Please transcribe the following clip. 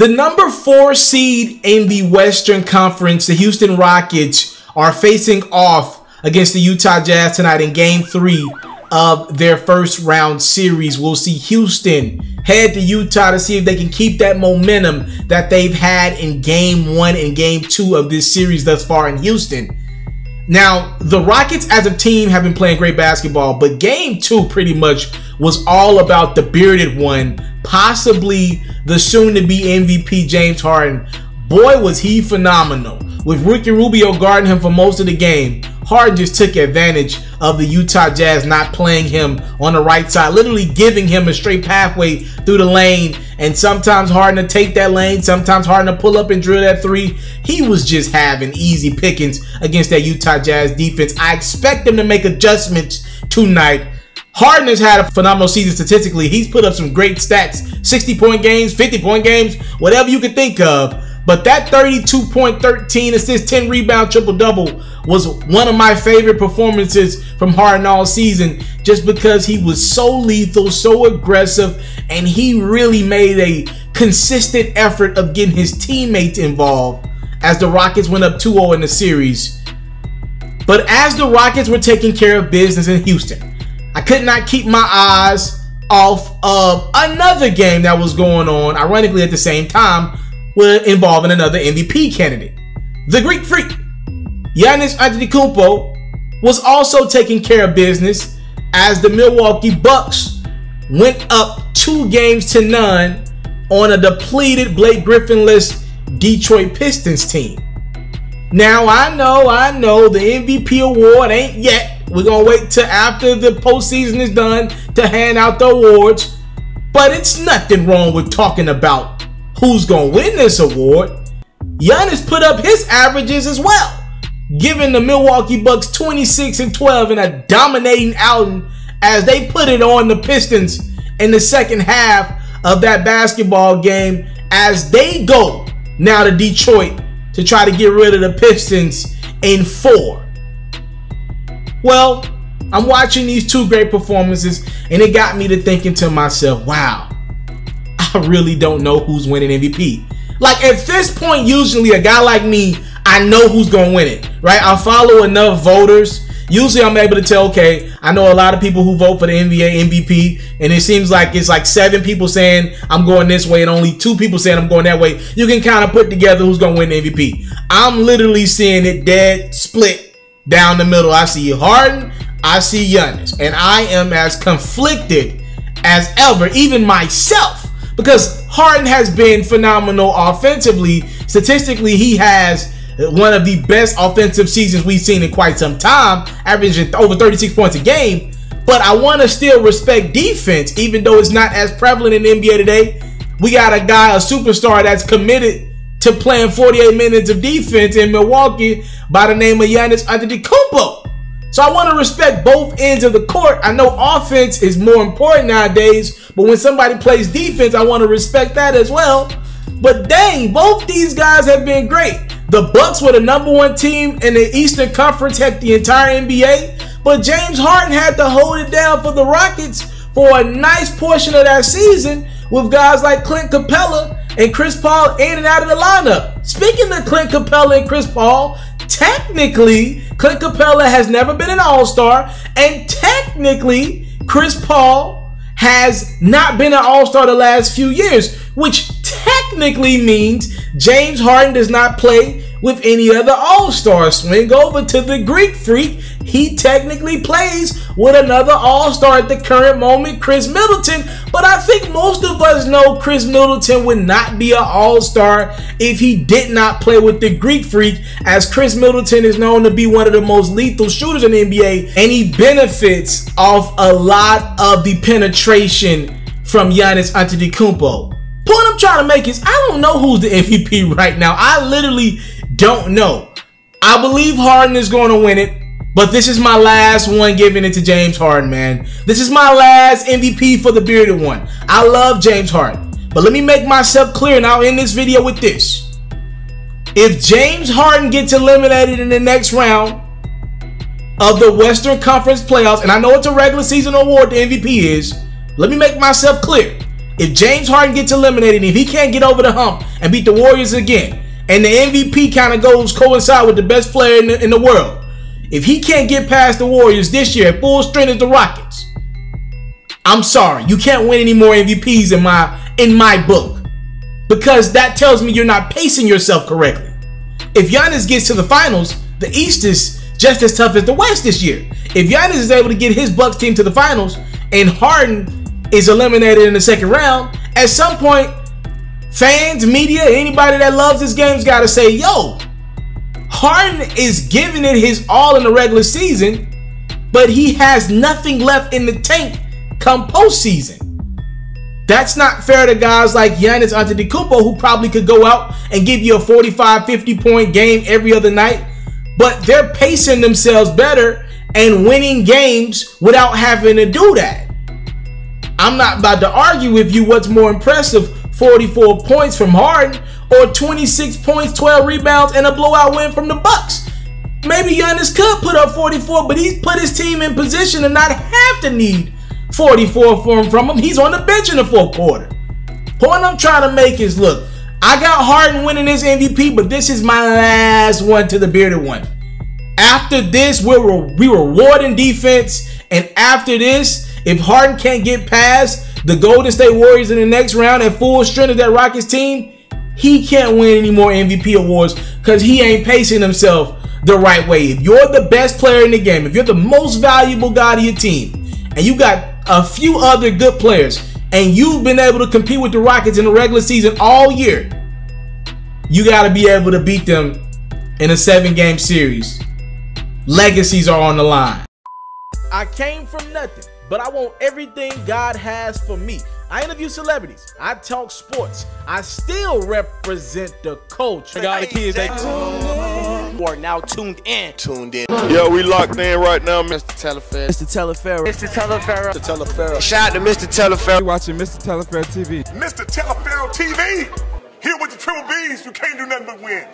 The number 4 seed in the Western Conference, the Houston Rockets, are facing off against the Utah Jazz tonight in Game 3 of their first round series. We'll see Houston head to Utah to see if they can keep that momentum that they've had in Game 1 and Game 2 of this series thus far in Houston. Now, the Rockets as a team have been playing great basketball, but Game 2 pretty much was all about the bearded one, possibly the soon-to-be MVP James Harden. Boy, was he phenomenal. With Ricky Rubio guarding him for most of the game, Harden just took advantage of the Utah Jazz not playing him on the right side, literally giving him a straight pathway through the lane, and sometimes Harden to take that lane, sometimes Harden to pull up and drill that three. He was just having easy pickings against that Utah Jazz defense. I expect them to make adjustments tonight. Harden has had a phenomenal season statistically. He's put up some great stats, 60-point games, 50-point games, whatever you could think of. But that 32-point, 13 assists, 10 rebound, triple-double was one of my favorite performances from Harden all season, just because he was so lethal, so aggressive, and he really made a consistent effort of getting his teammates involved as the Rockets went up 2-0 in the series. But as the Rockets were taking care of business in Houston, I could not keep my eyes off of another game that was going on, ironically at the same time, involving another MVP candidate. The Greek Freak, Giannis Antetokounmpo, was also taking care of business as the Milwaukee Bucks went up 2-0 on a depleted, Blake Griffin-less Detroit Pistons team. Now, I know the MVP award ain't yet. We're going to wait till after the postseason is done to hand out the awards. But it's nothing wrong with talking about who's going to win this award. Giannis put up his averages as well, giving the Milwaukee Bucks 26-12 in a dominating outing as they put it on the Pistons in the second half of that basketball game, as they go now to Detroit to try to get rid of the Pistons in 4. Well, I'm watching these two great performances, and it got me to thinking to myself, wow, I really don't know who's winning MVP. Like, at this point, usually a guy like me, I know who's going to win it, right? I follow enough voters. Usually I'm able to tell, okay, I know a lot of people who vote for the NBA MVP, and it seems like it's like 7 people saying I'm going this way and only 2 people saying I'm going that way. You can kind of put together who's going to win the MVP. I'm literally seeing it dead split down the middle. I see Harden, I see Giannis, and I am as conflicted as ever, even myself, because Harden has been phenomenal offensively. Statistically, he has one of the best offensive seasons we've seen in quite some time, averaging over 36 points a game. But I want to still respect defense, even though it's not as prevalent in the NBA today. We got a guy, a superstar, that's committed to playing 48 minutes of defense in Milwaukee by the name of Giannis Antetokounmpo. So I want to respect both ends of the court. I know offense is more important nowadays, but when somebody plays defense, I want to respect that as well. But dang, both these guys have been great. The Bucks were the #1 team in the Eastern Conference, heck, the entire NBA. But James Harden had to hold it down for the Rockets for a nice portion of that season, with guys like Clint Capella and Chris Paul in and out of the lineup. Speaking of Clint Capella and Chris Paul, technically, Clint Capella has never been an All-Star, and technically, Chris Paul has not been an All-Star the last few years, which technically means James Harden does not play with any other All-Star. Swing over to the Greek Freak. He technically plays with another All-Star at the current moment, Chris Middleton. But I think most of us know Chris Middleton would not be an All-Star if he did not play with the Greek Freak, as Chris Middleton is known to be one of the most lethal shooters in the NBA, and he benefits off a lot of the penetration from Giannis Antetokounmpo. Point I'm trying to make is, I don't know who's the MVP right now. I literally don't know. I believe Harden is going to win it, but this is my last one giving it to James Harden, man. This is my last MVP for the bearded one. I love James Harden, but let me make myself clear, and I'll end this video with this. If James Harden gets eliminated in the next round of the Western Conference playoffs, and I know it's a regular season award, the MVP is, let me make myself clear. If James Harden gets eliminated, if he can't get over the hump and beat the Warriors again, and the MVP kind of coincide with the best player in the world, if he can't get past the Warriors this year at full strength as the Rockets, I'm sorry, you can't win any more MVPs in my book, because that tells me you're not pacing yourself correctly. If Giannis gets to the finals, the East is just as tough as the West this year. If Giannis is able to get his Bucks team to the finals and Harden is eliminated in the second round, at some point, fans, media, anybody that loves this game's got to say, yo, Harden is giving it his all in the regular season, but he has nothing left in the tank come postseason. That's not fair to guys like Giannis Antetokounmpo, who probably could go out and give you a 45, 50-point game every other night, but they're pacing themselves better and winning games without having to do that. I'm not about to argue with you what's more impressive, 44 points from Harden or 26 points, 12 rebounds, and a blowout win from the Bucks. Maybe Giannis could put up 44, but he's put his team in position to not have to need 44 from him. He's on the bench in the fourth quarter. Point I'm trying to make is, look, I got Harden winning this MVP, but this is my last one to the bearded one. After this, we rewarding defense, and after this, if Harden can't get past the Golden State Warriors in the next round at full strength of that Rockets team, he can't win any more MVP awards because he ain't pacing himself the right way. If you're the best player in the game, if you're the most valuable guy to your team, and you got a few other good players, and you've been able to compete with the Rockets in the regular season all year, you got to be able to beat them in a 7-game series. Legacies are on the line. I came from nothing, but I want everything God has for me. I interview celebrities. I talk sports. I still represent the culture. I got the kids. You are now tuned in. Yo, we locked in right now, Mr.Taliaferro. Mr.Taliaferro. Mr. Taliaferro. Shout out to Mr. Taliaferro. You're watching Mr.Taliaferro TV. Mr. Taliaferro TV. Here with the triple B's, you can't do nothing but win.